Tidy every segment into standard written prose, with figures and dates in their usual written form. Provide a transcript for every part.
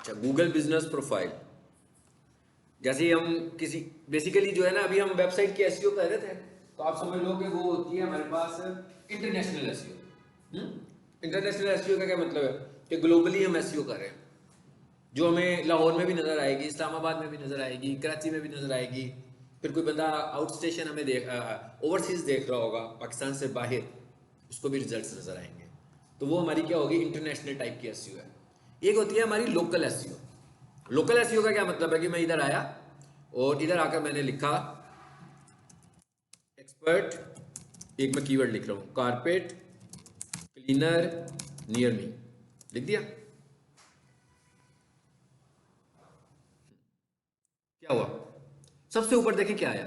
अच्छा, Google business profile. जैसे हम किसी बेसिकली जो है ना, अभी हम वेबसाइट की एसईओ कर रहे थे, तो आप समझ लो कि वो होती है हमारे पास इंटरनेशनल एसईओ। इंटरनेशनल एसईओ का क्या मतलब है कि ग्लोबली हम एसईओ कर रहे हैं, जो हमें लाहौर में भी नजर आएगी, इस्लामाबाद में भी नजर आएगी, कराची में भी नजर आएगी। फिर कोई बंदा आउट स्टेशन हमें ओवरसीज देख रहा होगा पाकिस्तान से बाहर, उसको भी रिजल्ट्स नजर आएंगे। तो वो हमारी क्या होगी, इंटरनेशनल टाइप की एसईओ है। एक होती है हमारी लोकल एसईओ। लोकल एसईओ का क्या मतलब है कि मैं इधर आया और इधर आकर मैंने लिखा एक्सपर्ट, एक मैं कीवर्ड लिख रहा हूं, कारपेट क्लीनर नियर मी, लिख दिया। क्या हुआ, सबसे ऊपर देखें क्या आया,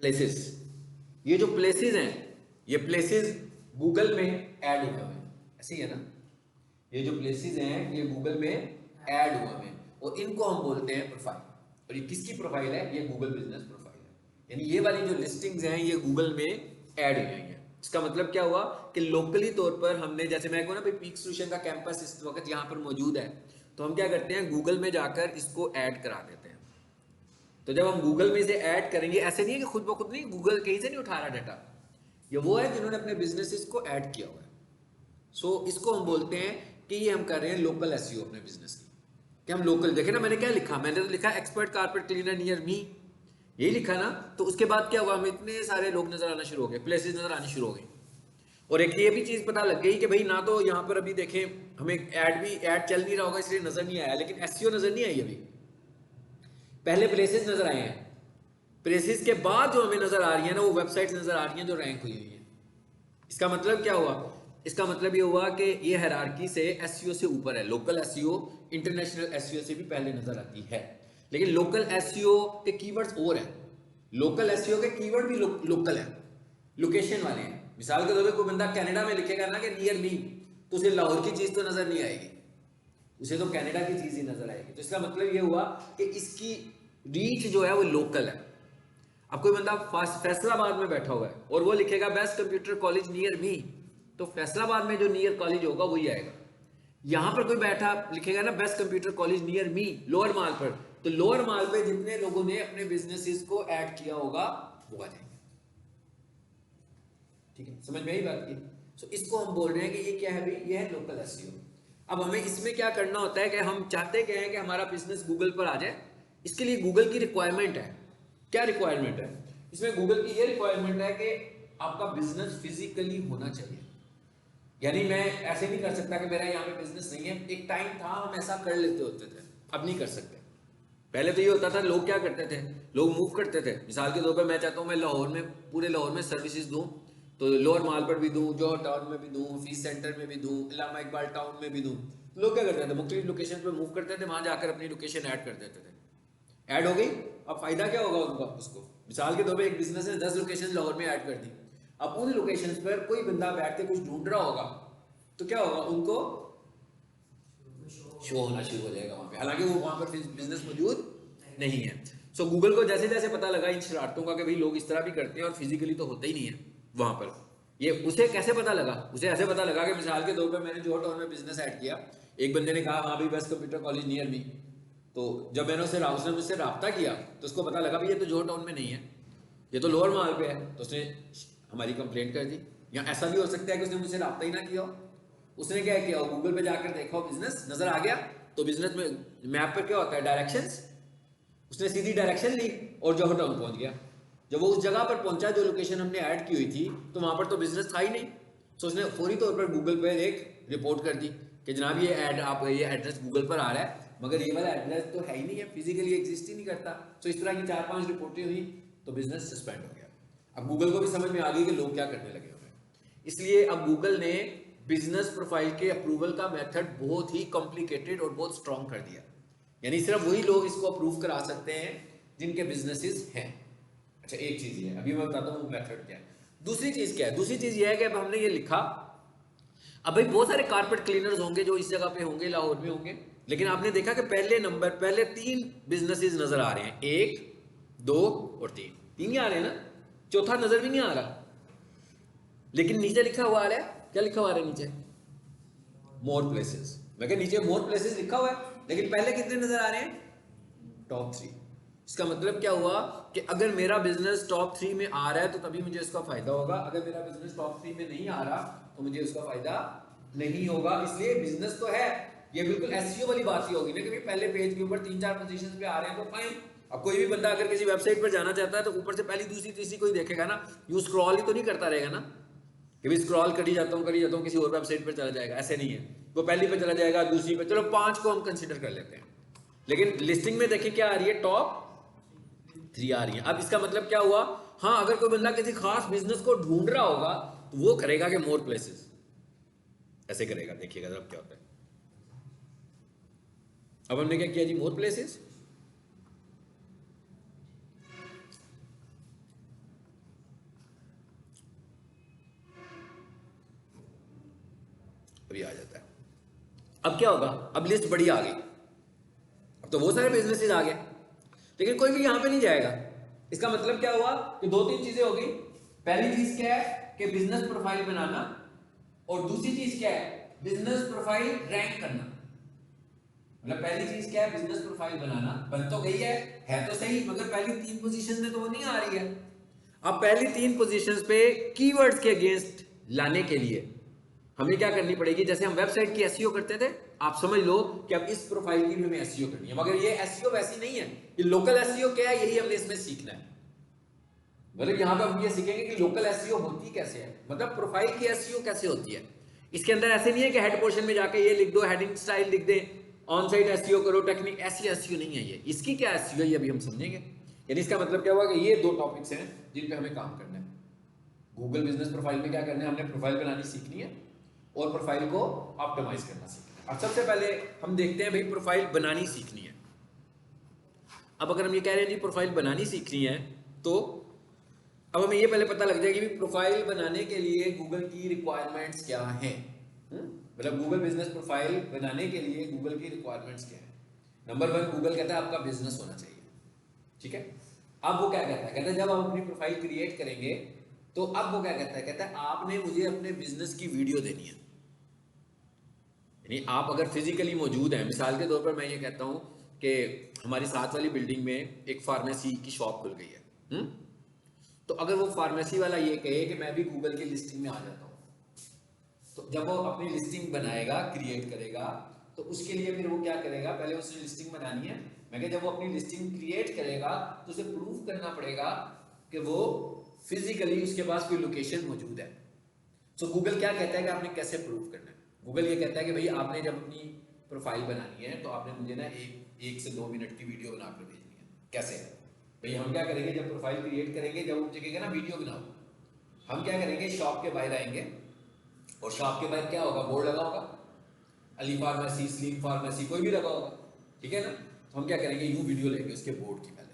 प्लेसेस। ये जो प्लेसेस हैं, ये प्लेसेस गूगल में ऐड हुए हैं, ऐसे ही है ना। ये जो प्लेसेस हैं ये गूगल में ऐड हुए हैं, और इनको हम बोलते हैं प्रोफाइल। और ये किसकी प्रोफाइल है, ये गूगल बिजनेस प्रोफाइल है। यानी ये वाली जो लिस्टिंग्स हैं ये गूगल में ऐड हुई हैं। इसका मतलब क्या हुआ कि लोकली तौर पर हमने, जैसे मैं कहूँ ना भाई पीक सोल्यूशन का कैंपस इस वक्त यहाँ पर मौजूद है, तो हम क्या करते हैं, गूगल में जाकर इसको ऐड करा देते हैं। तो जब हम गूगल में इसे ऐड करेंगे, ऐसे नहीं है कि खुद ब खुद नहीं, गूगल कहीं से नहीं उठा रहा डाटा, ये वो है जिन्होंने अपने बिजनेसेस को ऐड किया हुआ है। सो इसको हम बोलते हैं कि ये हम कर रहे हैं लोकल एसईओ अपने बिजनेस की। कि हम लोकल, देखे ना मैंने क्या लिखा, मैंने तो लिखा expert carpet cleaner near me, यही लिखा ना। तो उसके बाद क्या हुआ, हमें इतने सारे लोग नजर आना शुरू हो गए, प्लेसेस नजर आनी शुरू हो गई। और एक ये भी चीज पता लग गई कि भाई ना तो यहाँ पर अभी देखें हमें ऐड चल नहीं रहा होगा इसलिए नजर नहीं आया, लेकिन एसईओ नजर नहीं आई अभी, पहले प्लेसेस नजर आए हैं। प्लेसेस के बाद जो हमें नजर आ रही है ना, वो वेबसाइट्स नजर आ रही हैं जो रैंक हुई हुई है। इसका मतलब क्या हुआ, इसका मतलब ये हुआ कि ये हायरार्की से एसईओ से ऊपर है। लोकल एसईओ इंटरनेशनल एसईओ से भी पहले नजर आती है, लेकिन लोकल एसईओ के कीवर्ड्स और हैं। लोकल एसईओ के कीवर्ड भी लोकल है, लोकेशन वाले हैं। मिसाल के तौर पर कोई बंदा कनाडा में लिखेगा ना कि नियर मी, तो उसे लाहौर की चीज तो नजर नहीं आएगी, उसे तो कनाडा की चीज ही नजर आएगी। तो इसका मतलब ये हुआ कि इसकी रीच जो है वो लोकल है। अब कोई बंदा फैसलाबाद में बैठा हुआ है और वो लिखेगा बेस्ट कंप्यूटर कॉलेज नियर मी, तो फैसलाबाद में जो नियर कॉलेज होगा वही आएगा। यहां पर कोई बैठा लिखेगा ना best computer college near me lower mall पर, तो लोअर माल पे जितने लोगों ने अपने बिजनेसेस को ऐड किया होगा वो आ जाएंगे। ठीक है, समझ में आई बात की। सो इसको हम बोल रहे हैं कि ये क्या है भाई, ये है लोकल एसईओ। अब हमें इसमें क्या करना होता है कि हम चाहते क्या है कि हमारा बिजनेस गूगल पर आ जाए। इसके लिए गूगल की रिक्वायरमेंट है। क्या रिक्वायरमेंट है इसमें, गूगल की ये रिक्वायरमेंट है कि आपका बिजनेस फिजिकली होना चाहिए। यानी मैं ऐसे नहीं कर सकता कि मेरा यहाँ पे बिजनेस नहीं है। एक टाइम था हम ऐसा कर लेते होते थे, अब नहीं कर सकते। पहले तो ये होता था, लोग क्या करते थे, लोग मूव करते थे। मिसाल के तौर पर मैं चाहता हूँ मैं लाहौर में, पूरे लाहौर में सर्विसेज दूँ, तो लोअर माल पर भी दूँ, जौहर टाउन में भी दूँ, फीस सेंटर में भी दूँ, इलामा इकबाल टाउन में भी दूँ। लोग क्या करते थे, मुख्तलिफ लोकेशन पर मूव करते थे, वहाँ जाकर अपनी लोकेशन ऐड कर देते थे। ऐड हो गई, अब फायदा क्या होगा उनका, उसको मिसाल के तौर पर एक बिजनेस ने 10 लोकेशन लाहौर में ऐड कर दी। अब उन लोकेशन पर कोई बंदा बैठ के कुछ ढूंढ रहा होगा, तो क्या होगा, उनको शो होना शुरू हो जाएगा वहां पे, हालांकि वो वहां पर बिजनेस मौजूद नहीं है। सो गूगल को जैसे जैसे पता लगा इन शरारतों का कि भाई लोग इस तरह भी करते हैं और फिजिकली तो होता ही नहीं है वहां पर, ये उसे कैसे पता लगा, उसे ऐसे पता लगा कि मिसाल के तौर पर मैंने जोहर टाउन में बिजनेस ऐड किया, एक बंदे ने कहा हाँ भाई बेस्ट कंप्यूटर कॉलेज नियर मी, तो जब मैंने उसने मुझसे रब्ता किया तो उसको पता लगा भाई ये तो जोहर टाउन में नहीं है, ये तो लोअर माल पे है, तो उसने हमारी कंप्लेंट कर दी। या ऐसा भी हो सकता है कि उसने मुझसे रब्ता ही ना किया हो, उसने क्या किया, गूगल पे जाकर देखा, बिजनेस नजर आ गया, तो बिजनेस में मैप पर क्या होता है, डायरेक्शंस, उसने सीधी डायरेक्शन ली और जोहर टाउन पहुंच गया। जब वो उस जगह पर पहुंचा जो लोकेशन हमने ऐड की हुई थी, तो वहां पर तो बिजनेस था ही नहीं। तो उसने फौरी तौर पर गूगल पे एक रिपोर्ट कर दी कि जनाब ये ऐड, आप ये एड्रेस गूगल पर आ रहा है मगर ये वाला एड्रेस तो है ही नहीं है, फिजिकली एग्जिस्ट ही नहीं करता। तो इस तरह की 4-5 रिपोर्टें हुई, तो बिजनेस सस्पेंड हो गया। अब गूगल को भी समझ में आ गई कि लोग क्या करने लगे हुए हैं, इसलिए अब गूगल ने बिजनेस प्रोफाइल के अप्रूवल का मेथड बहुत ही कॉम्प्लिकेटेड और बहुत स्ट्रॉन्ग कर दिया। यानी सिर्फ वही लोग इसको अप्रूव करा सकते हैं जिनके बिजनेसेस हैं। अच्छा, एक चीज ये है, अभी मैं बताता हूँ मेथड क्या है। दूसरी चीज क्या है, दूसरी चीज ये है कि अब हमने ये लिखा, अब भाई बहुत सारे कारपेट क्लीनर्स होंगे जो इस जगह पे होंगे, लाहौर में होंगे, लेकिन आपने देखा कि पहले नंबर, पहले 3 बिजनेसेस नजर आ रहे हैं, 1, 2 और 3, 3 ही आ रहे हैं ना, चौथा नजर भी नहीं आ रहा। लेकिन नीचे लिखा हुआ आ रहा है, क्या लिखा हुआ आ रहा है नीचे, मोर प्लेसेस। मैं कहा नीचे मोर प्लेसेस लिखा हुआ है, लेकिन पहले कितने नजर आ रहे हैं? टॉप 3। इसका मतलब क्या हुआ कि अगर मेरा बिजनेस टॉप 3 में आ रहा है तो तभी मुझे इसका फायदा होगा, अगर मेरा बिजनेस टॉप 3 में नहीं आ रहा तो मुझे उसका फायदा नहीं होगा। इसलिए बिजनेस तो है, ये बिल्कुल एसईओ वाली बात ही होगी ना कि पहले पेज के ऊपर 3-4 पोजीशन पे आ रहे हैं तो फाइन। अब कोई भी बंदा अगर किसी वेबसाइट पर जाना चाहता है तो ऊपर से पहली दूसरी तीसरी कोई देखेगा ना, यूं स्क्रॉल ही तो नहीं करता रहेगा ना कि भी स्क्रॉल करी जाता हूँ किसी और वेबसाइट पर चला जाएगा, ऐसे नहीं है। वो पहली पे चला जाएगा, दूसरी पे, चलो 5 को हम कंसिडर कर लेते हैं, लेकिन लिस्टिंग में देखिए क्या आ रही है, टॉप 3 आ रही है। अब इसका मतलब क्या हुआ, हाँ अगर कोई बंदा किसी खास बिजनेस को ढूंढ रहा होगा तो वो करेगा कि मोर प्लेसेस, ऐसे करेगा। देखिएगा जब क्या होता है। अब हमने क्या किया जी, मोर प्लेसेस। अभी आ जाता है। अब क्या होगा, अब लिस्ट बड़ी आ गई, अब तो बहुत सारे बिजनेसेस आ गए, लेकिन कोई भी यहां पे नहीं जाएगा। इसका मतलब क्या हुआ कि 2-3 चीजें हो गई। पहली चीज क्या है कि बिजनेस प्रोफाइल बनाना, और दूसरी चीज क्या है, बिजनेस प्रोफाइल रैंक करना। मतलब पहली चीज क्या है, बिजनेस प्रोफाइल बनाना, बन तो गई है तो सही, मगर पहली 3 पोजीशन में तो वो नहीं आ रही है। अब पहली 3 पोजीशंस पे कीवर्ड्स के अगेंस्ट लाने के लिए हमें क्या करनी पड़ेगी, जैसे हम वेबसाइट की एसईओ करते थे, आप समझ लो कि अब इस प्रोफाइल की भी हमें एसईओ करनी है। मगर ये एसईओ वैसी नहीं है, ये लोकल एसईओ क्या है, यही हमने इसमें सीखना है। मतलब यहां पे हम ये सीखेंगे कि लोकल एसईओ होती कैसे है, मतलब प्रोफाइल की एसईओ कैसे होती है। इसके अंदर ऐसे नहीं है कि हेड पोर्शन में जाके ये लिख दो, हेडिंग स्टाइल लिख दे, ऑन साइट एसईओ करो, टेक्निक, ऐसी एसईओ नहीं है ये। इसकी क्या एसईओ है ये अभी हम समझेंगे। यानी इसका मतलब क्या हुआ कि ये 2 टॉपिक्स हैं जिन पे हमें काम करना है। गूगल बिजनेस प्रोफाइल में क्या करना है, हमने प्रोफाइल बनानी सीखनी है और प्रोफाइल को ऑप्टिमाइज करना सीखना है। अब सबसे पहले हम देखते हैं भाई प्रोफाइल बनानी सीखनी है। अब अगर हम ये कह रहे हैं जी प्रोफाइल बनानी सीखनी है, तो अब हमें ये पहले पता लग जाएगी कि प्रोफाइल बनाने के लिए गूगल की रिक्वायरमेंट्स क्या हैं। मतलब गूगल बिजनेस प्रोफाइल बनाने के लिए गूगल की रिक्वायरमेंट्स क्या है। नंबर 1 गूगल कहता है आपका बिजनेस होना चाहिए, ठीक है। अब वो क्या कहता है जब आप अपनी प्रोफाइल क्रिएट करेंगे तो अब वो क्या कहता है आपने मुझे अपने बिजनेस की वीडियो देनी है। यानी आप अगर फिजिकली मौजूद हैं, मिसाल के तौर पर मैं ये कहता हूं कि हमारी साथ वाली बिल्डिंग में एक फार्मेसी की शॉप खुल गई है, तो अगर वो फार्मेसी वाला ये कहे कि मैं भी गूगल की लिस्टिंग में आ जाता हूँ, तो जब वो अपनी लिस्टिंग बनाएगा, क्रिएट करेगा, तो उसके लिए फिर वो क्या करेगा, पहले उसने लिस्टिंग बनानी है। मैं कह जब वो अपनी लिस्टिंग क्रिएट करेगा तो उसे प्रूव करना पड़ेगा कि वो फिजिकली उसके पास कोई लोकेशन मौजूद है। तो गूगल क्या कहता है कि आपने कैसे प्रूव करना है। गूगल ये कहता है कि भाई आपने जब अपनी प्रोफाइल बनानी है तो आपने मुझे ना एक से 2 मिनट की वीडियो बनाकर भेजनी है। कैसे भाई, हम क्या करेंगे जब प्रोफाइल क्रिएट करेंगे, जब मुझे कहेगा ना वीडियो बनाओ, हम क्या करेंगे, शॉप के बाहर आएंगे और शॉप के बाहर क्या होगा, बोर्ड लगा होगा, अली फार्मेसी, स्लीम फार्मेसी, कोई भी लगा होगा, ठीक है ना। तो हम क्या करेंगे, यूं वीडियो लेंगे उसके बोर्ड की, पहले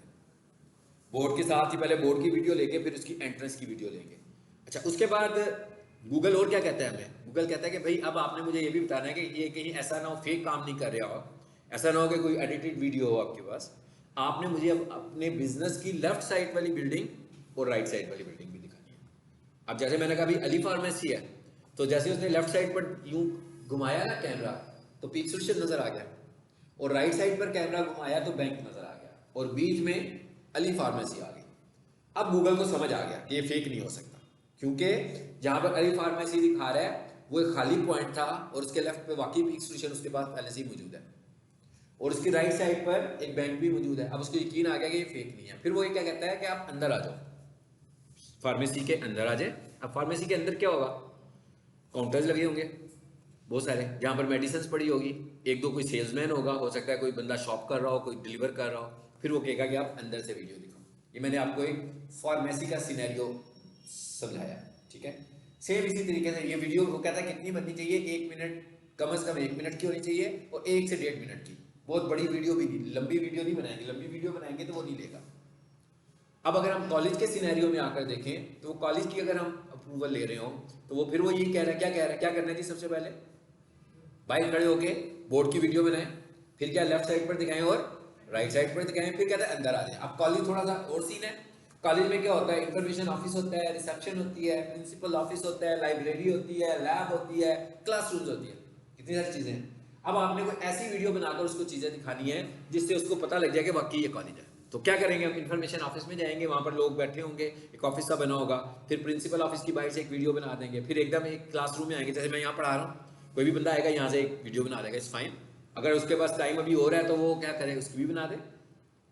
बोर्ड के साथ ही पहले बोर्ड की वीडियो लेंगे, फिर उसकी एंट्रेंस की वीडियो लेंगे। अच्छा, उसके बाद गूगल और क्या कहता है हमें, गूगल कहता है कि भाई अब आपने मुझे ये भी बताना है कि ये कहीं ऐसा ना हो फेक काम नहीं कर रहा हो, ऐसा ना हो कि कोई एडिटेड वीडियो हो आपके पास। आपने मुझे अब अपने बिजनेस की लेफ्ट साइड वाली बिल्डिंग और राइट साइड वाली बिल्डिंग भी दिखानी है। अब जैसे मैंने कहा भाई अली फार्मेसी है, तो जैसे उसने लेफ्ट साइड पर यूं घुमाया ना कैमरा तो पीक सोल्यूशन नजर आ गया, और राइट साइड पर कैमरा घुमाया तो बैंक नजर आ गया, और बीच में अली फार्मेसी आ गई। अब गूगल को समझ आ गया कि ये फेक नहीं हो सकता, क्योंकि जहां पर अली फार्मेसी दिखा रहा है वो एक खाली पॉइंट था, और उसके लेफ्ट पे वाकई पीक सोल्यूशन उसके पास पहले से ही मौजूद है, और उसकी राइट साइड पर एक बैंक भी मौजूद है। अब उसको यकीन आ गया कि ये फेक नहीं है। फिर वो ये क्या कहता है कि आप अंदर आ जाओ, फार्मेसी के अंदर आ जाए। अब फार्मेसी के अंदर क्या होगा, काउंटर्स लगे होंगे बहुत सारे, जहां पर मेडिसिन पड़ी होगी, एक दो कोई सेल्समैन होगा, हो सकता है कोई बंदा शॉप कर रहा हो, कोई डिलीवर कर रहा हो। फिर वो कहेगा कि आप अंदर से वीडियो दिखाओ। ये मैंने आपको एक फार्मेसी का सिनेरियो समझाया, ठीक है। सेम इसी तरीके से ये वीडियो वो कहता है कितनी बननी चाहिए, 1 मिनट, कम से कम 1 मिनट की होनी चाहिए, और 1 से 1.5 मिनट की। बहुत बड़ी वीडियो भी नहीं, लंबी वीडियो नहीं बनाएंगे, लंबी वीडियो बनाएंगे तो वो नहीं लेगा। अब अगर हम कॉलेज के सिनेरियो में आकर देखें तो कॉलेज की अगर हम अप्रूवल ले रहे हो, तो वो फिर वो ये कह रहा है, क्या कह रहा है, क्या करना है जी, सबसे पहले बाइक खड़े होके बोर्ड की वीडियो बनाएं, फिर क्या लेफ्ट साइड पर दिखाएं और राइट साइड पर दिखाएं, फिर कहते हैं अंदर आ जाए। अब कॉलेज थोड़ा सा और सीन है। कॉलेज में क्या होता है, इंफॉर्मेशन ऑफिस होता है, रिसेप्शन होती है, प्रिंसिपल ऑफिस होता है, लाइब्रेरी होती है, लैब होती है, क्लासरूम्स होती है, कितनी सारी चीजें हैं। अब आपने कोई ऐसी वीडियो बनाकर उसको चीज़ें दिखानी है जिससे उसको पता लग जाए कि वाकई ये कॉलेज है। तो क्या करेंगे हम, इन्फॉर्मेशन ऑफिस में जाएंगे, वहाँ पर लोग बैठे होंगे, एक ऑफिस सा बना होगा, फिर प्रिंसिपल ऑफिस की बाइट से एक वीडियो बना देंगे, फिर एकदम एक क्लासरूम में आएंगे, जैसे मैं यहाँ पढ़ा रहा हूँ, कोई भी बंदा आएगा यहाँ से एक वीडियो बना देगा, इट्स फाइन। अगर उसके पास टाइम अभी हो रहा है तो वो क्या करे, उसकी भी बना दे,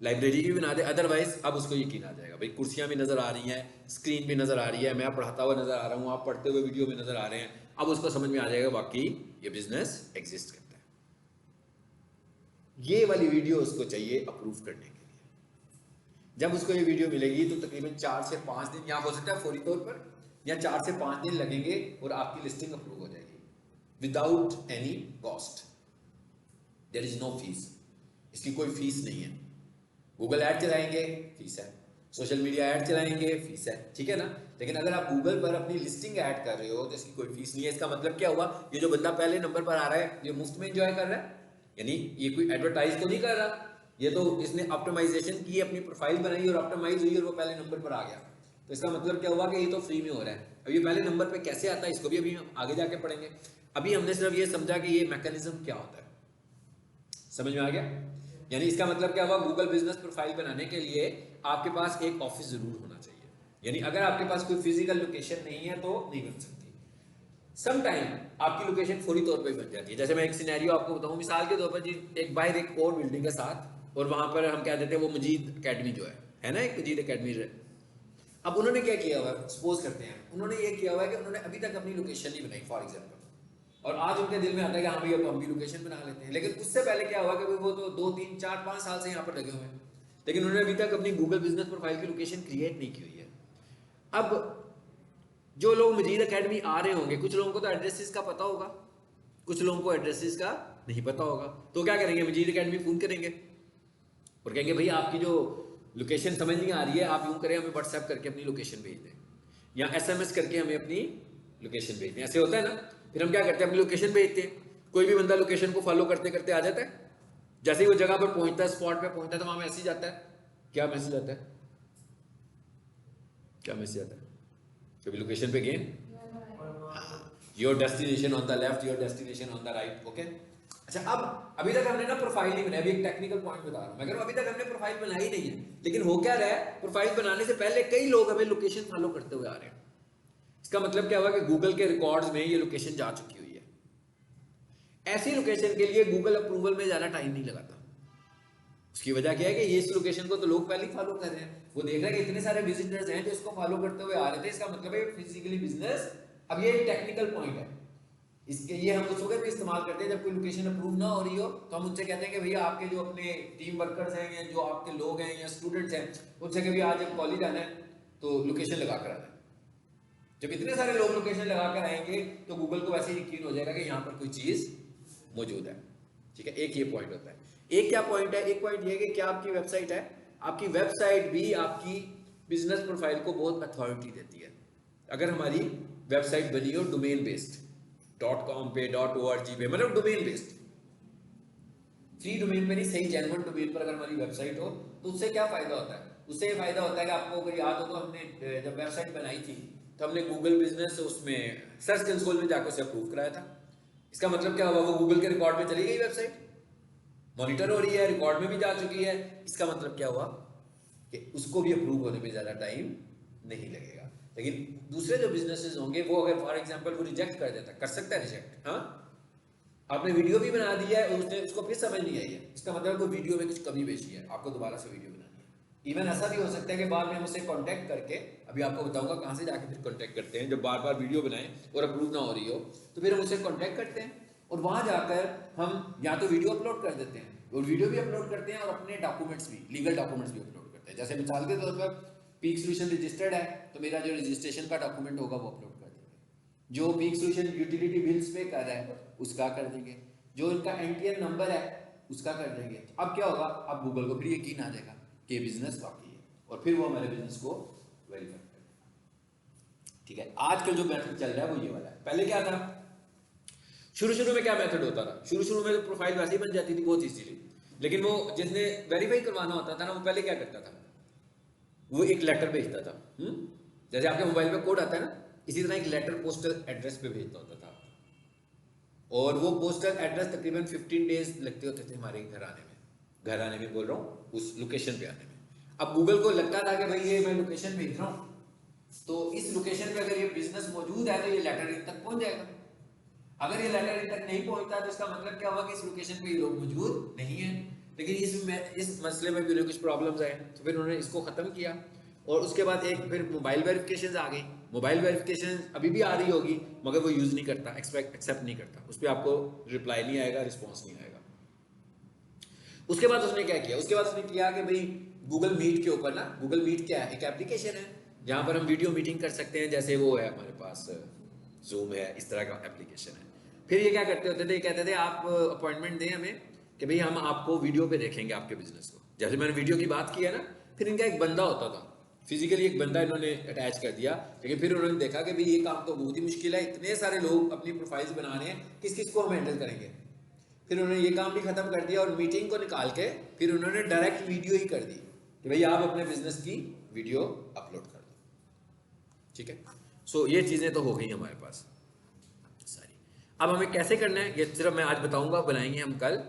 लाइब्रेरी की भी बना दे, अदरवाइज अब उसको यकीन आ जाएगा भाई कुर्सियाँ भी नज़र आ रही हैं, स्क्रीन भी नज़र आ रही है, मैं पढ़ाता हुआ नज़र आ रहा हूँ, आप पढ़ते हुए वीडियो में नज़र आ रहे हैं, अब उसको समझ में आ जाएगा वाकई ये बिजनेस एग्जिस्ट करता है। ये वाली वीडियो उसको चाहिए अप्रूव करने के लिए। जब उसको ये वीडियो मिलेगी तो तकरीबन 4 से 5 दिन, या हो सकता है फौरी तौर पर, या 4 से 5 दिन लगेंगे और आपकी लिस्टिंग अप्रूव हो जाएगी without any cost. There is no fees, इसकी कोई फीस नहीं है। गूगल ऐड चलाएंगे फीस है, सोशल मीडिया ऐड चलाएंगे फीस है, ठीक है ना। लेकिन अगर आप गूगल पर अपनी लिस्टिंग ऐड कर रहे हो तो इसकी कोई फीस नहीं है। इसका मतलब क्या हुआ, ये जो बंदा पहले नंबर पर आ रहा है ये मुफ्त में एंजॉय कर रहा है, यानी ये कोई एडवर्टाइज तो नहीं कर रहा, ये तो इसने ऑप्टिमाइजेशन की, अपनी प्रोफाइल बनाई और ऑप्टिमाइज हुई और वो पहले नंबर पर आ गया। तो इसका मतलब क्या हुआ कि ये तो फ्री में हो रहा है। अब ये पहले नंबर पर कैसे आता है इसको भी अभी हम आगे जाके पढ़ेंगे। अभी हमने सिर्फ ये समझा कि ये मैकेनिज्म क्या होता है, समझ में आ गया। यानी इसका मतलब क्या हुआ, गूगल बिजनेस प्रोफाइल बनाने के लिए आपके पास एक ऑफिस जरूर होना चाहिए। यानी अगर आपके पास कोई फिजिकल लोकेशन नहीं है तो नहीं बन सकती। सम टाइम आपकी लोकेशन फौरी तौर पे बन जाती है। जैसे मैं एक सिनेरियो आपको बताऊं, मिसाल के तौर पर जी, एक बाहर एक और बिल्डिंग के साथ, और वहां पर हम क्या देते हैं वो मजीद अकेडमी जो है ना, एक मजीद अकेडमी। अब उन्होंने क्या किया हुआ है, सपोज करते हैं उन्होंने ये किया हुआ है कि उन्होंने अभी तक अपनी लोकेशन नहीं बनाई फॉर एग्जाम्पल, और आज उनके दिल में आता है कि हाँ भाई अब हम भी लोकेशन बना लेते हैं। लेकिन उससे पहले क्या हुआ कि वो तो 2 3 4 5 साल से यहाँ पर लगे हुए हैं, लेकिन उन्होंने अभी तक अपनी गूगल बिजनेस प्रोफाइल की लोकेशन क्रिएट नहीं की हुई है। अब जो लोग मजीद अकेडमी आ रहे होंगे, कुछ लोगों को तो एड्रेसेस का पता होगा, कुछ लोगों को एड्रेसेस का नहीं पता होगा, तो क्या करेंगे, मजीद अकेडमी फोन करेंगे और कहेंगे भाई आपकी जो लोकेशन समझ नहीं आ रही है, आप यूं करें हमें व्हाट्सएप करके अपनी लोकेशन भेज दें, या एसएमएस करके हमें अपनी लोकेशन भेज दें। ऐसे होता है ना। फिर हम क्या करते हैं, अपनी लोकेशन भेजते हैं, कोई भी बंदा लोकेशन को फॉलो करते करते आ जाता है, जैसे ही वो जगह पर पहुंचता है, स्पॉट पे पहुंचता है, तो वहां मैसेज आता है। क्या मैसेज आता है, क्या मैसेज आता है, कभी लोकेशन पे गए, your destination on the left, your destination on the right, okay. अच्छा, अब अभी तक हमने ना प्रोफाइल नहीं बनाई, अभी एक टेक्निकल पॉइंट बता रहा हूं मैं, अगर अभी तक हमने प्रोफाइल बनाई नहीं है, लेकिन हो क्या रहा है, प्रोफाइल बनाने से पहले कई लोग हमें लोकेशन फॉलो करते हुए आ रहे हैं। इसका मतलब क्या हुआ कि गूगल के रिकॉर्ड्स में ये लोकेशन जा चुकी हुई है। ऐसी लोकेशन के लिए गूगल अप्रूवल में ज्यादा टाइम नहीं लगाता। उसकी वजह क्या है कि ये इस लोकेशन को तो लोग पहले ही फॉलो कर रहे हैं, वो देख रहे हैं कि इतने सारे विजिटर्स हैं जो इसको फॉलो करते हुए आ रहे थे, इसका मतलब है फिजिकली बिजनेस। अब ये एक टेक्निकल पॉइंट है, इसके ये हम उस वक्त भी इस्तेमाल करते हैं जब कोई लोकेशन अप्रूव ना हो रही हो, तो हम उनसे कहते हैं कि भैया आपके जो अपने टीम वर्कर्स हैं या जो आपके लोग हैं या स्टूडेंट्स हैं, उनसे कि भैया आज जब कॉलेज आना है तो लोकेशन लगा कर आना है। जब इतने सारे लोग लोकेशन लगा कर आएंगे तो गूगल को वैसे यकीन हो जाएगा कि यहाँ पर कोई चीज मौजूद है, ठीक है। एक ये पॉइंट होता है। एक क्या पॉइंट है, एक पॉइंट ये है कि क्या आपकी वेबसाइट है, आपकी वेबसाइट भी आपकी बिजनेस प्रोफाइल को बहुत अथॉरिटी देती है। अगर हमारी वेबसाइट बनी हो डोमेन बेस्ड, .com पे .org पे, मतलब डोमेन बेस्ड, फ्री डोमेन पे नहीं, सही जेन्युइन डोमेन पर अगर हमारी वेबसाइट हो, तो उससे क्या फायदा होता है, उससे ये फायदा होता है कि आपको अगर याद हो तो हमने जब वेबसाइट बनाई थी तो हमने गूगल बिजनेस उसमें सर्च कंसोल में जाकर उसे अप्रूव कराया था। इसका मतलब क्या हुआ, वो गूगल के रिकॉर्ड में चली गई, वेबसाइट मॉनिटर हो रही है, रिकॉर्ड में भी जा चुकी है। इसका मतलब क्या हुआ कि उसको भी अप्रूव होने में ज्यादा टाइम नहीं लगेगा। लेकिन दूसरे जो बिजनेसेस होंगे वो अगर फॉर एग्जांपल वो रिजेक्ट कर देता, कर सकता है रिजेक्ट, हाँ, आपने वीडियो भी बना दी है और उसने उसको फिर समझ नहीं आई है, इसका मतलब कोई वीडियो में कुछ कमी पेशी है, आपको दोबारा से वीडियो बनानी है। इवन ऐसा भी हो सकता है कि बाद में हम उससे कांटेक्ट करके, अभी आपको बताऊंगा कहां से जाके फिर कांटेक्ट करते हैं, जब बार बार वीडियो बनाएं और अप्रूव ना हो रही हो तो फिर हम उससे कांटेक्ट करते हैं और वहां जाकर हम या तो वीडियो अपलोड कर देते हैं, और वीडियो भी अपलोड करते हैं और अपने डॉक्यूमेंट्स भी, लीगल डॉक्यूमेंट्स भी अपलोड करते हैं। जैसे मिसाल के तौर पर पीक सोल्यूशन रजिस्टर्ड है तो मेरा जो रजिस्ट्रेशन का डॉक्यूमेंट होगा वो अपलोड कर देंगे, जो पीक सोल्यूशन यूटिलिटी बिल्स पे कर रहा है उसका कर देंगे, जो इनका एनटीएन नंबर है उसका कर देंगे। अब क्या होगा, अब गूगल को फिर यकीन आ जाएगा कि बिजनेस वाकई है, और फिर वो हमारे बिजनेस को वेरीफाई करेगा, ठीक है। आजकल जो मेथड चल रहा है वो ये वाला है। पहले क्या था, शुरू में क्या मेथड होता था, शुरू में तो प्रोफाइल वैसे ही बन जाती थी बहुत इजीली, लेकिन वो जिसने वेरीफाई करवाना होता था ना, वो पहले क्या करता था, वो एक लेटर भेजता था। जैसे आपके मोबाइल पे कोड आता है ना, इसी तरह एक लेटर पोस्टल एड्रेस पे भेजता होता था। और वो पोस्टल एड्रेस तकरीबन 15 डेज लगते होते थे हमारे घर आने में बोल रहा हूँ, उस लोकेशन पे आने में। अब गूगल को लगता था कि भाई ये मैं लोकेशन भेज रहा हूँ, तो इस लोकेशन पे अगर ये बिजनेस मौजूद है तो ये लेटर इन तक पहुंच जाएगा। अगर ये लेटर इन तक नहीं पहुंचता तो इसका मतलब क्या हुआ कि इस लोकेशन पे ये लोग मौजूद नहीं है। लेकिन इस मसले में भी उन्हें कुछ प्रॉब्लम्स आए, तो फिर उन्होंने इसको ख़त्म किया। और उसके बाद एक फिर मोबाइल वेरिफिकेशन आ गई। मोबाइल वेरिफिकेशन अभी भी आ रही होगी, मगर वो यूज़ नहीं करता, एक्सेप्ट नहीं करता, उस पर आपको रिप्लाई नहीं आएगा, रिस्पॉन्स नहीं आएगा। उसके बाद उसने क्या किया, उसके बाद उसने किया कि भाई गूगल मीट के ऊपर ना, गूगल मीट क्या है, एक एप्लीकेशन है जहाँ पर हम वीडियो मीटिंग कर सकते हैं, जैसे वो है हमारे पास जूम है, इस तरह का एप्लीकेशन है। फिर ये क्या करते होते थे, ये कहते थे आप अपॉइंटमेंट दें हमें कि भाई हम आपको वीडियो पे देखेंगे आपके बिजनेस को। जैसे मैंने वीडियो की बात की है ना, फिर इनका एक बंदा होता था, फिजिकली एक बंदा इन्होंने अटैच कर दिया। लेकिन फिर उन्होंने देखा कि भाई ये काम तो बहुत ही मुश्किल है, इतने सारे लोग अपनी प्रोफाइल्स बना रहे हैं, किस किस को हम हैंडल करेंगे। फिर उन्होंने ये काम भी खत्म कर दिया और मीटिंग को निकाल के फिर उन्होंने डायरेक्ट वीडियो ही कर दी कि भाई आप अपने बिजनेस की वीडियो अपलोड कर दो। ठीक है, सो ये चीज़ें तो हो गई हमारे पास सारी। अब हमें कैसे करना है ये सिर्फ मैं आज बताऊंगा, बनाएंगे हम कल।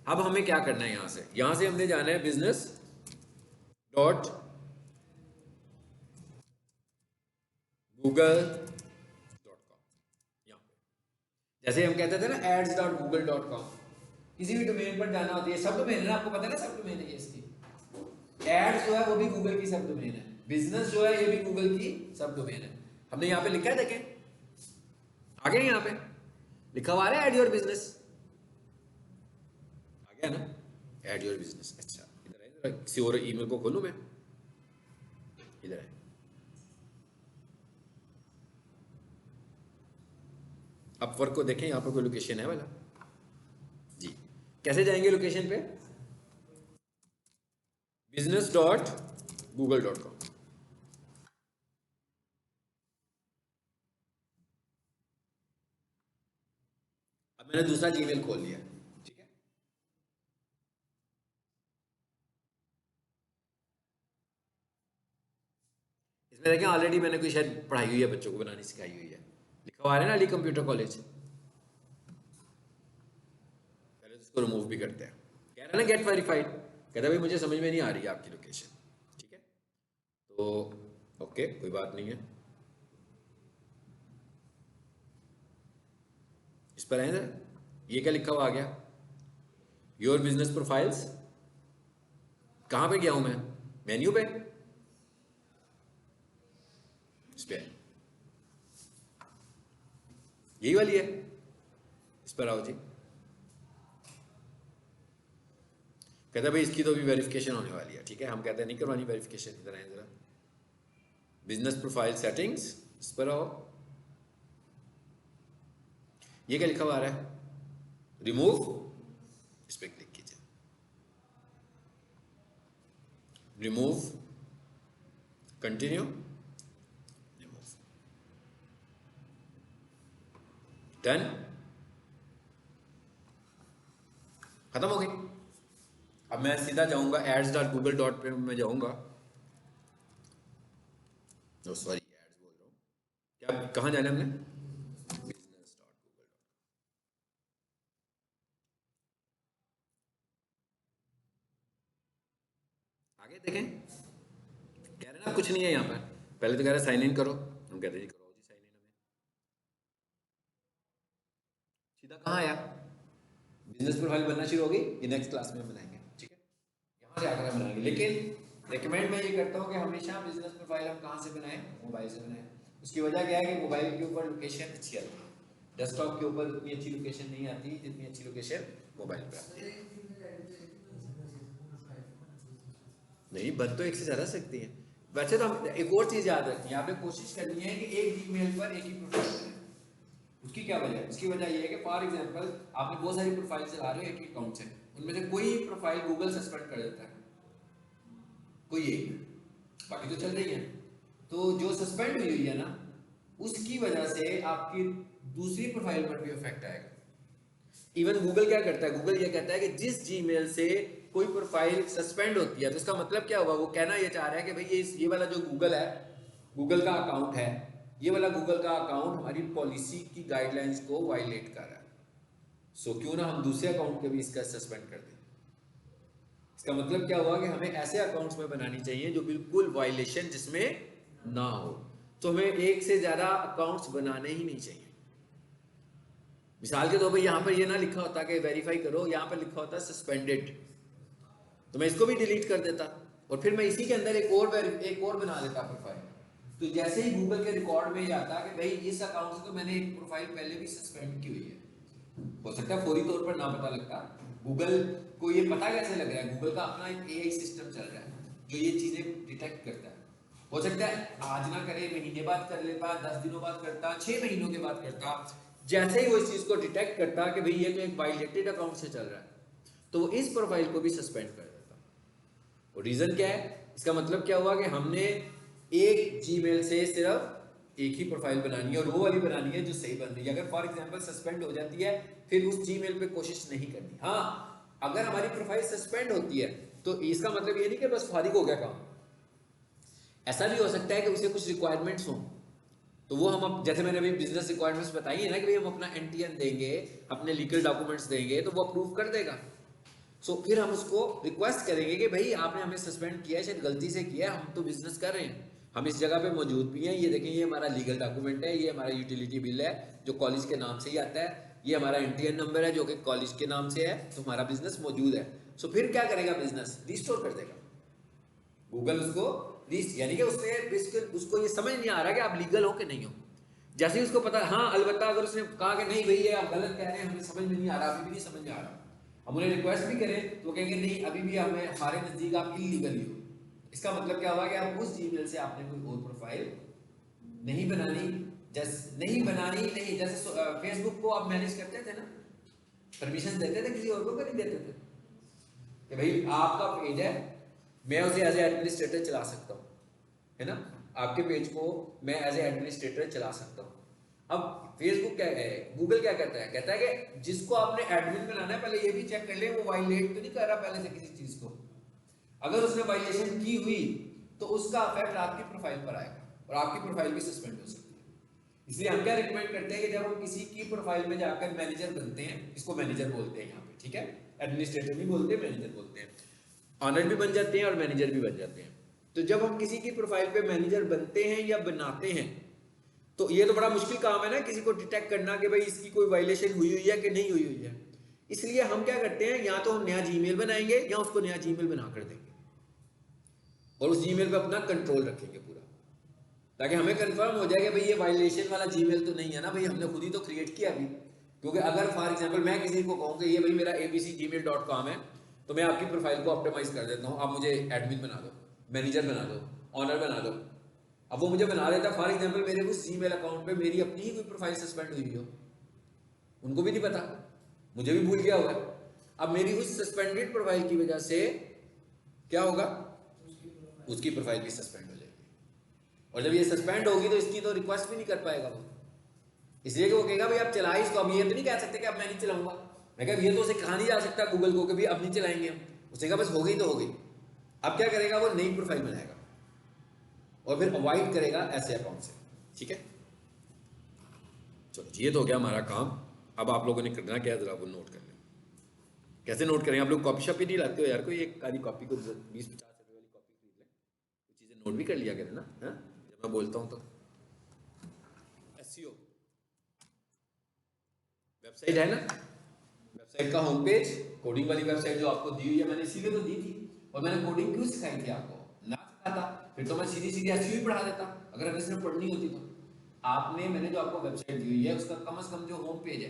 अब हमें क्या करना है, यहाँ से हमने जाना है business dot Google dot com. यहाँ पे जैसे हम कहते थे ना ads dot Google dot com, किसी भी डोमेन पर जाना होता है, सब डोमेन है ना, आपको पता है ना सब डोमेन है ये इसकी। एड्स जो है वो भी गूगल की सब डोमेन है, बिजनेस जो है ये भी गूगल की सब डोमेन है। हमने यहाँ पे लिखा है, देखें आगे यहाँ पे लिखा हुआ है ऐड योर बिजनेस, आ गया ना, ऐड योर बिजनेस। अच्छा इधर है, इधर किसी और ईमेल को खोलूं मैं, इधर है। अपवर्क को देखें, यहाँ पर कोई लोकेशन है वाला जी। कैसे जाएंगे लोकेशन पे, business dot Google dot com. अब मैंने दूसरा जीमेल खोल लिया, ठीक है। इसमें देखें ऑलरेडी मैंने कोई शायद पढ़ाई हुई है, बच्चों को बनानी सिखाई हुई है, लिखा हुआ है ना अली कंप्यूटर कॉलेज। पहले तो इसको रिमूव भी करते हैं, कह रहा है ना गेट वेरीफाइड, कहता है भाई मुझे समझ में नहीं आ रही है आपकी लोकेशन। ठीक है, तो ओके कोई बात नहीं है, इस पर है। ये क्या लिखा हुआ आ गया, योर बिजनेस प्रोफाइल्स। कहां पे गया हूं मैं, मेन्यू पे, इस पे यही वाली है, इस पर आओ जी। कहता है भाई इसकी तो भी वेरिफिकेशन होने वाली है। ठीक है, हम कहते हैं नहीं करवानी वेरिफिकेशन, इधर आए जरा, बिजनेस प्रोफाइल सेटिंग्स, इस पर आओ। ये क्या लिखा हुआ आ रहा है, रिमूव, इस पर क्लिक कीजिए, रिमूव, कंटिन्यू, रिमूव, डन, खत्म हो गई। अब मैं सीधा जाऊंगा एड्स डॉट गूगल डॉट पे मैं जाऊंगा, सॉरी एड्स बोल रहा हूँ, क्या कहाँ जाना है हमने, बिजनेस डॉट गूगल। आगे देखें, कह रहे ना कुछ नहीं है यहाँ पर, पहले तो कह रहे साइन इन करो, हम कहते हैं जी करो जी साइन इन, हमें सीधा कहाँ आया, बिजनेस प्रोफाइल बनना शुरू हो गई। ये नेक्स्ट क्लास में बनाएंगे, ठीक है, यहाँ से आकर हम बनाएंगे। लेकिन रिकमेंड मैं ये करता हूँ कि हमेशा बिजनेस प्रोफाइल हम कहाँ से बनाएं, मोबाइल से बनाएं। उसकी वजह क्या है कि मोबाइल के ऊपर लोकेशन अच्छी आती है, डेस्कटॉप के ऊपर उतनी अच्छी लोकेशन नहीं आती जितनी अच्छी लोकेशन मोबाइल पर आती है। नहीं बन तो एक से ज़्यादा सकती है। वैसे तो हम एक और चीज़ याद रखें, यहाँ पे कोशिश करनी है कि एक जीमेल पर एक ही प्रोफाइल बनाएं। उसकी क्या वजह है, उसकी वजह ये है कि फॉर एग्जांपल आपने बहुत सारी प्रोफाइल चला रहे हो एक ही अकाउंट से, उनमें से कोई प्रोफाइल गूगल सस्पेंड कर देता है, कोई एक, बाकी तो चल रही है। तो जो सस्पेंड हुई हुई है ना, उसकी वजह से आपकी दूसरी प्रोफाइल पर भी इफेक्ट आएगा। इवन गूगल क्या करता है, गूगल ये कहता है कि जिस जीमेल से कोई प्रोफाइल सस्पेंड होती है, तो इसका मतलब क्या हुआ, वो कहना ये चाह रहा है कि भाई ये वाला जो गूगल है, गूगल का अकाउंट है, ये वाला गूगल का अकाउंट हमारी पॉलिसी की गाइडलाइंस को वायलेट कर रहा है। सो क्यों ना हम दूसरे अकाउंट के भी इसका सस्पेंड कर दें। इसका मतलब क्या हुआ कि हमें ऐसे अकाउंट्स में बनानी चाहिए जो बिल्कुल वायलेशन जिसमें ना हो। तो हमें एक से ज्यादा अकाउंट्स बनाने ही नहीं चाहिए। मिसाल के तौर पर यहां पर ये ना लिखा होता कि वेरीफाई करो, यहां पर लिखा होता सस्पेंडेड, तो मैं इसको भी डिलीट कर देता और फिर मैं इसी के अंदर एक और बना देता प्रोफाइल। तो जैसे ही गूगल के रिकॉर्ड में ये आता कि भाई इस अकाउंट से तो मैंने एक प्रोफाइल पहले भी सस्पेंड की हुई है, हो सकता है फौरी तौर पर ना पता लगता, गूगल को ये पता कैसे लग रहा है, गूगल का अपना एक एआई सिस्टम चल रहा है जो ये चीजें डिटेक्ट करता है। हो सकता है आज ना करे, महीने बाद कर लेता, 10 दिनों बाद करता, 6 महीनों के बाद करता। जैसे ही वो इस चीज को डिटेक्ट करता कि भाई ये तो एक वायलेटेड अकाउंट से चल रहा है, तो वो इस प्रोफाइल को भी सस्पेंड कर देता। और रीजन क्या है, इसका मतलब क्या हुआ कि हमने एक जीमेल से सिर्फ एक ही प्रोफाइल बनानी है और वो वाली बनानी है जो सही बन रही है। अगर फॉर एग्जांपल सस्पेंड हो जाती है फिर उस जीमेल पे कोशिश नहीं करनी। हाँ, अगर हमारी प्रोफाइल सस्पेंड होती है तो इसका मतलब ये नहीं कि बस फारिग हो गया काम। ऐसा भी हो सकता है कि उसे कुछ रिक्वायरमेंट्स हो, तो वो हम जैसे मैंने अभी बिजनेस रिक्वायरमेंट्स बताई है ना कि भाई हम अपना एनटीएन देंगे, अपने लीगल डॉक्यूमेंट्स देंगे, तो वो अप्रूव कर देगा। सो फिर हम उसको रिक्वेस्ट करेंगे कि भाई आपने हमें सस्पेंड किया है, शायद गलती से किया है, हम तो बिजनेस कर रहे हैं, हम इस जगह पे मौजूद भी हैं, ये देखें ये हमारा लीगल डॉक्यूमेंट है, ये हमारा यूटिलिटी बिल है जो कॉलेज के नाम से ही आता है, ये हमारा एनटीएन नंबर है जो कि कॉलेज के नाम से है, तो हमारा बिजनेस मौजूद है। सो फिर क्या करेगा, बिजनेस रिस्टोर कर देगा गूगल उसको, यानी कि उसको ये समझ नहीं आ रहा कि आप लीगल हो कि नहीं हो। जैसे ही उसको पता, हाँ अलबत्ता अगर उसने कहा कि नहीं भाई ये आप गलत कह रहे हैं, हमें समझ में नहीं आ रहा, अभी भी नहीं समझ में आ रहा, हम उन्हें रिक्वेस्ट भी करें तो कहेंगे नहीं अभी भी हमें हमारे नजदीक आप इलीगल ही हो। इसका मतलब क्या हुआ कि आप उस जीमेल से आपने कोई और प्रोफाइल नहीं बनानी, जैसे फेसबुक को आप मैनेज करते थे ना, परमिशन देते थे किसी और को, नहीं देते थे कि भाई आपका पेज है, मैं उसे एज ए एडमिनिस्ट्रेटर चला सकता हूँ, है ना, आपके पेज को मैं एज ए एडमिनिस्ट्रेटर चला सकता हूँ। अब फेसबुक क्या है, गूगल क्या कहता है कि जिसको आपने एडमिन बनाना है पहले ये भी चेक कर ले वो वायलेट तो नहीं कर रहा पहले से किसी चीज को। अगर उसने वायलेशन की हुई तो उसका इफेक्ट आपकी प्रोफाइल पर आएगा और आपकी प्रोफाइल भी सस्पेंड हो सकती है। इसलिए हम क्या रिकमेंड करते हैं कि जब हम किसी की प्रोफाइल में जाकर मैनेजर बनते हैं, इसको मैनेजर बोलते हैं यहाँ पे, ठीक है, एडमिनिस्ट्रेटर नहीं बोलते, मैनेजर बोलते हैं, ऑनर भी बन जाते हैं और मैनेजर भी बन जाते हैं। तो जब हम किसी की प्रोफाइल पे मैनेजर बनते हैं या बनाते हैं तो ये तो बड़ा मुश्किल काम है ना किसी को डिटेक्ट करना कि भाई इसकी कोई वायलेशन हुई हुई है कि नहीं हुई हुई है। इसलिए हम क्या करते हैं, या तो हम नया जीमेल बनाएंगे या उसको नया जीमेल बना कर देंगे और उस जीमेल पे अपना कंट्रोल रखेंगे पूरा, ताकि हमें कंफर्म हो जाए कि भाई ये वायलेशन वाला जीमेल तो नहीं है ना, भाई हमने खुद ही तो क्रिएट किया अभी। क्योंकि अगर फॉर एग्जांपल मैं किसी को कहूँ कि ये भाई मेरा abc@gmail.com है, तो मैं आपकी प्रोफाइल को ऑप्टिमाइज कर देता हूँ, आप मुझे एडमिन बना दो, मैनेजर बना दो, ऑनर बना दो। अब वो मुझे बना देता, फॉर एग्जांपल मेरे उस जीमेल अकाउंट पे मेरी अपनी ही कोई प्रोफाइल सस्पेंड हुई हो, उनको भी नहीं पता, मुझे भी भूल गया होगा। अब मेरी उस सस्पेंडेड प्रोफाइल की वजह से क्या होगा, उसकी प्रोफाइल भी सस्पेंड हो जाएगी, और जब ये सस्पेंड होगी तो इसकी तो रिक्वेस्ट भी नहीं कर पाएगा वो, इसलिए कि वो कहेगा भाई आप चलाए इसको। अब ये तो नहीं कह सकते कि अब मैं नहीं चलाऊंगा, मैं कहा ये तो उसे कहा नहीं जा सकता गूगल को कि भाई अब नहीं चलाएंगे हम, उसे कहा बस हो गई तो हो गई। अब क्या करेगा, वो नई प्रोफाइल बनाएगा और फिर अवॉइड करेगा ऐसे अकाउंट से, ठीक है। चलो ये तो हो गया हमारा काम। अब आप लोगों ने करना क्या है, जरा वो नोट कर लें। कैसे नोट करें, आप लोग कॉपी शॉप ही नहीं लाते हो यार, कोई एक आधी कॉपी को 20-50 रुपए वाली कॉपी खरीद लें, कुछ चीज़ें नोट भी कर लिया करें ना, हाँ जब मैं बोलता हूँ तो। एसईओ वेबसाइट है ना, वेबसाइट का होम पेज, कोडिंग वाली वेबसाइट जो आपको दी हुई है, मैंने इसीलिए तो दी थी। और मैंने कोडिंग क्यों सिखाई थी आपको, ना सिखाता फिर तो मैं सीधी सीधी एसईओ ही पढ़ा देता, अगर इसने पढ़नी होती तो। आपने, मैंने जो आपको वेबसाइट दी हुई है उसका कम से कम जो होम पेज है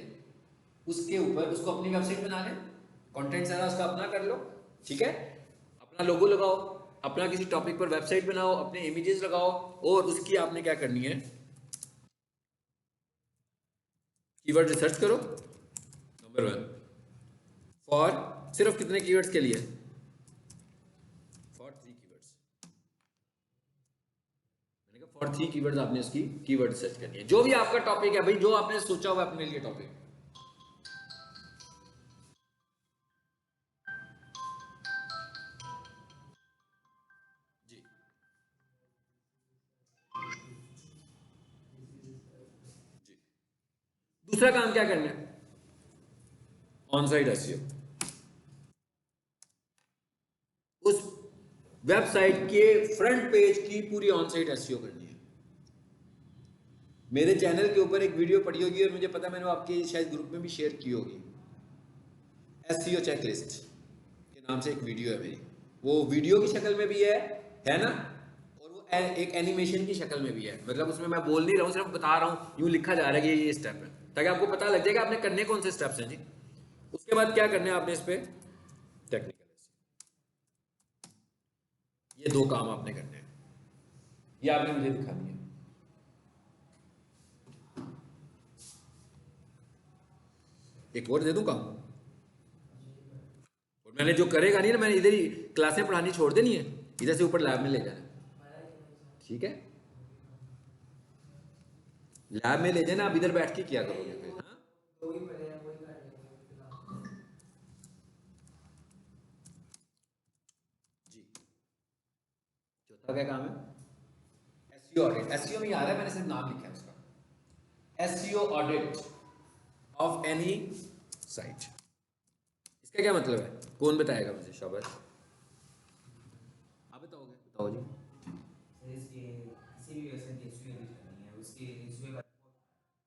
उसके ऊपर उसको अपनी वेबसाइट बना लें, कंटेंट सारा उसका अपना कर लो, ठीक है, अपना लोगो लगाओ, अपना किसी टॉपिक पर वेबसाइट बनाओ, अपने इमेजेस लगाओ, और उसकी आपने क्या करनी है, कीवर्ड रिसर्च करो नंबर 1। फॉर सिर्फ कितने कीवर्ड्स के लिए, फॉर 3 कीवर्ड्स, मैंने कहा फॉर 3 कीवर्ड्स आपने उसकी कीवर्ड सर्च करनी है, जो भी आपका टॉपिक है भाई, जो आपने सोचा हुआ अपने लिए टॉपिक। जी जी। दूसरा काम क्या करना है, ऑन साइट एसईओ, उस वेबसाइट के फ्रंट पेज की पूरी ऑन साइट एसईओ करनी है। मेरे चैनल के ऊपर एक वीडियो पड़ी होगी और मुझे पता मैंने आपके शायद ग्रुप में भी शेयर की होगी, एसईओ चेकलिस्ट के नाम से एक वीडियो है मेरी। वो वीडियो की शक्ल में भी है ना, और वो एक एनिमेशन की शक्ल में भी है। मतलब उसमें मैं बोल नहीं रहा हूँ, सिर्फ बता रहा हूँ, यूँ लिखा जा रहा है कि ये स्टेप है, ताकि आपको पता लग जाएगा आपने करने कौन से स्टेप्स हैं जी। उसके बाद क्या करना है आपने, इस पे टेक्निकल, ये दो काम आपने करने हैं, ये आपने मुझे दिखा दिया। एक और दे दूं काम, और मैंने जो करेगा नहीं ना, मैंने इधर ही क्लासें पढ़ानी छोड़ देनी है, इधर से ऊपर लैब में ले जाना, ठीक है? लैब में ले जाना, आप इधर बैठ के किया करोगे फिर। हाँ जी, चौथा क्या काम है? SEO audit. एसईओ में आ रहा है, मैंने सिर्फ नाम लिखा है उसका, SEO audit of any site. इसका क्या मतलब है, कौन बताएगा मुझे? शाबाश, आप बताओगे, बताओ जी।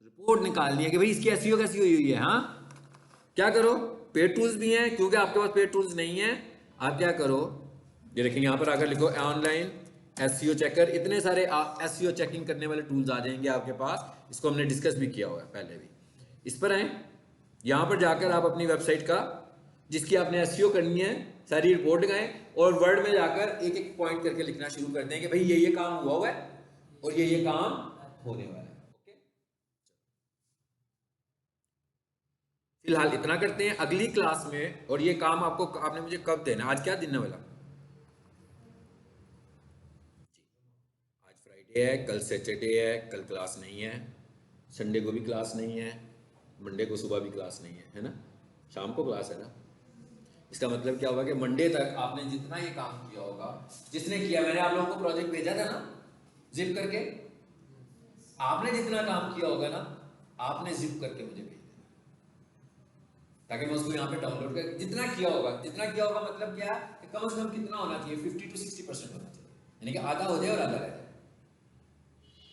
रिपोर्ट निकालनी है कि भाई इसकी एसईओ कैसी हुई हुई है। हाँ, क्या करो, पेड टूल्स भी हैं, क्योंकि आपके पास पेड टूल्स नहीं है, आप क्या करो, ये देखेंगे यहाँ पर आकर लिखो ऑनलाइन एसईओ चेकर, इतने सारे एसईओ चेकिंग करने वाले टूल्स आ जाएंगे आपके पास। इसको हमने डिस्कस भी किया हुआ है पहले भी। इस पर आए, यहाँ पर जाकर आप अपनी वेबसाइट का जिसकी आपने एसईओ करनी है सारी रिपोर्ट लगाएं, और वर्ड में जाकर एक एक पॉइंट करके लिखना शुरू कर दें कि भाई ये काम हुआ है और ये काम होने वाला है। फिलहाल इतना करते हैं, अगली क्लास में, और ये काम आपको आपने मुझे कब देना, आज क्या दिन है वाला? आज फ्राइडे है, कल सैटरडे है, कल क्लास नहीं है, संडे को भी क्लास नहीं है, मंडे को सुबह भी क्लास नहीं है ना, शाम को क्लास है ना। इसका मतलब क्या होगा कि मंडे तक आपने जितना ये काम किया होगा, जिसने किया, मैंने आप लोगों को प्रोजेक्ट भेजा था ना जिप करके, आपने जितना काम किया होगा ना, आपने जिप करके मुझे भेज देना, ताकि मैं उसको यहाँ पे डाउनलोड कर, जितना किया होगा, जितना किया होगा मतलब क्या है कि कम से कम कितना होना चाहिए, 50 to 60% होना चाहिए, यानी कि आधा हो जाए और आधा रह जाए,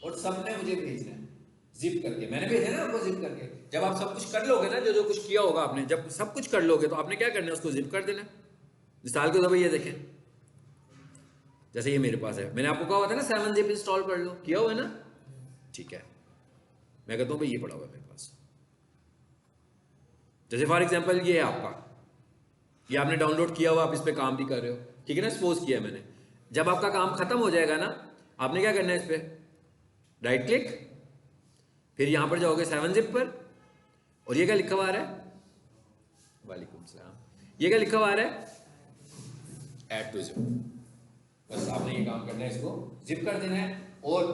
और सबने मुझे भेजना है जिप करके। मैंने भेजा ना आपको जिप करके। जब आप सब कुछ कर लोगे ना, जो जो कुछ किया होगा आपने, जब सब कुछ कर लोगे तो आपने क्या करना है, उसको जिप कर देना। मिसाल के तौर पर ये देखें, जैसे ये मेरे पास है, मैंने आपको कहा हुआ था ना 7-zip इंस्टॉल कर लो, किया हुआ है ना, ठीक है। मैं कहता हूँ भाई ये पड़ा हुआ है मेरे पास, जैसे फॉर एग्जांपल ये है आपका, ये आपने डाउनलोड किया हुआ, आप इस पे काम भी कर रहे हो, ठीक है ना, सपोज किया मैंने। जब आपका काम खत्म हो जाएगा ना, आपने क्या करना है, इस पे राइट क्लिक, फिर यहां पर जाओगे 7-zip पर, और ये क्या लिखा हुआ आ रहा है, वालेकुम सलाम, ये क्या लिखा हुआ आ रहा है, ऐड टू जिप। बस आपने ये काम करना है, इसको जिप कर देना है, और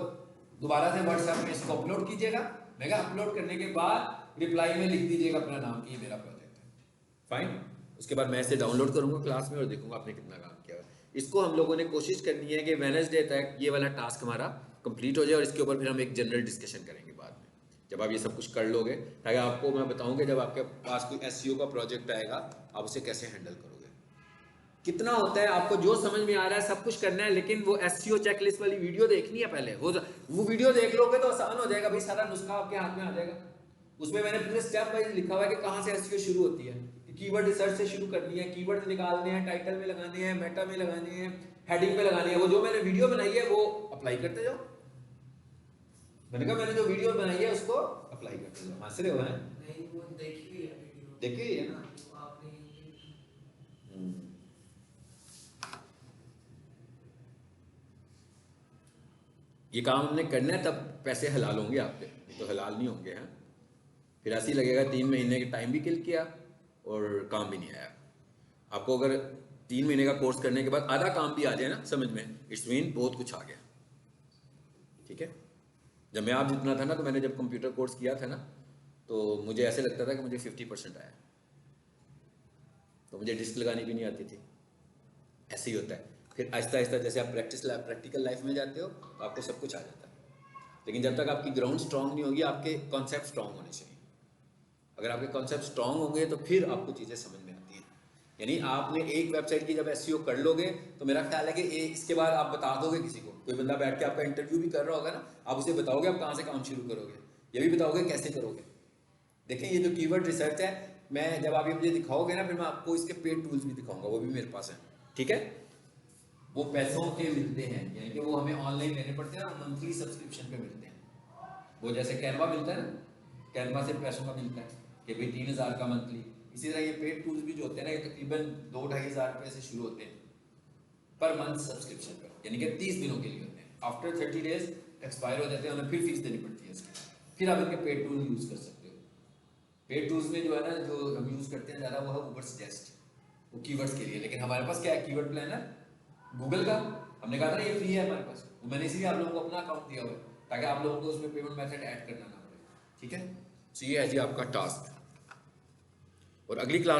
दोबारा से व्हाट्सएप में इसको अपलोड कीजिएगा। मैं कहा अपलोड करने के बाद रिप्लाई में लिख दीजिएगा अपना नाम कि ये मेरा प्रोजेक्ट है, फाइन। उसके बाद मैं इसे डाउनलोड करूंगा क्लास में और देखूंगा आपने कितना काम किया है। इसको हम लोगों ने कोशिश करनी है कि वेडनेसडे तक ये वाला टास्क हमारा कंप्लीट हो जाए, और इसके ऊपर फिर हम एक जनरल डिस्कशन करेंगे बाद में, जब आप ये सब कुछ कर लोगे, ताकि आपको मैं बताऊंगा जब आपके पास कोई एसईओ का प्रोजेक्ट आएगा आप उसे कैसे हैंडल करोगे। कितना होता है आपको जो समझ में आ रहा है सब कुछ करना है, लेकिन वो एसईओ चेकलिस्ट वाली वीडियो देखनी है पहले, वो वीडियो देख लोगे तो आसान हो जाएगा भाई, सारा नुस्खा आपके हाथ में आ जाएगा। उसमें मैंने पूरे स्टेप वाइज लिखा हुआ है कि कहाँ से एसईओ शुरू होती है, कि कीवर्ड रिसर्च से शुरू करनी है, कीवर्ड निकालने हैं, टाइटल में लगाने हैं, मेटा में लगाने हैं, हेडिंग में लगाने हैं। वो जो मैंने वीडियो बनाई है वो अप्लाई करते जाओ। मैंने कहा मैंने जो वीडियो बनाई है उसको अप्लाई करते जाओ। हंस रहे हो हैं? नहीं, वो देखी हुई है वीडियो, देखी हुई है ना आपने। ये काम हमने करना है, तब पैसे हलाल होंगे आपके, नहीं तो हलाल नहीं होंगे हैं। फिर ऐसे ही लगेगा 3 महीने के टाइम भी किल किया और काम भी नहीं आया आपको। अगर 3 महीने का कोर्स करने के बाद आधा काम भी आ जाए ना समझ में, इट्स मीन बहुत कुछ आ गया, ठीक है। जब मैं आप जितना था ना, तो मैंने जब कंप्यूटर कोर्स किया था ना, तो मुझे ऐसे लगता था कि मुझे 50% आया, तो मुझे डिस्क लगानी भी नहीं आती थी। ऐसे ही होता है, फिर आहिस्ता आहिस्ता जैसे आप प्रैक्टिकल लाइफ में जाते हो तो आपको सब कुछ आ जाता है। लेकिन जब तक आपकी ग्राउंड स्ट्रांग नहीं होगी, आपके कॉन्सेप्ट स्ट्रांग होने चाहिए। अगर आपके कॉन्सेप्ट स्ट्रांग होंगे तो फिर आपको चीज़ें समझ में आती हैं। यानी आपने एक वेबसाइट की जब एसईओ कर लोगे तो मेरा ख्याल है कि इसके बाद आप बता दोगे किसी को, कोई बंदा बैठ के आपका इंटरव्यू भी कर रहा होगा ना, आप उसे बताओगे आप कहाँ से काम शुरू करोगे, ये भी बताओगे कैसे करोगे। देखें ये जो कीवर्ड रिसर्च है, मैं जब आप ये मुझे दिखाओगे ना फिर मैं आपको इसके पेड टूल्स भी दिखाऊंगा, वो भी मेरे पास है, ठीक है। वो पैसों के मिलते हैं, यानी कि वो हमें ऑनलाइन लेने पड़ते हैं और मंथली सब्सक्रिप्शन पे मिलते हैं। वो जैसे कैनवा मिलता है ना, कैनवा से पैसों का मिलता है कि भाई 3,000 का मंथली। इसी तरह ये पेड टूल्स भी जो होते हैं ना, ये तकरीबन 2-2.5 रुपये से शुरू होते हैं पर मंथ सब्सक्रिप्शन पर, यानी कि 30 दिनों के लिए होते हैं। आफ्टर 30 डेज एक्सपायर हो जाते हैं, उन्हें फिर फीस देनी पड़ती है इसकी, फिर आप इनके पेड टूल यूज़ कर सकते हो। पेड टूल्स में जो है ना, जो हम यूज़ करते हैं ज़्यादा, वो है ऊबर सजेस्ट, वो कीवर्ड्स के लिए। लेकिन हमारे पास क्या है, कीवर्ड प्लानर गूगल का, हमने कहा था ना ये फ्री है हमारे पास, तो मैंने इसीलिए आप लोगों को अपना अकाउंट दिया हुआ है ताकि आप लोगों को उसमें पेमेंट मेथड ऐड करना ना पड़े, ठीक है। तो ये है जी आपका टास्क, और अगली क्लास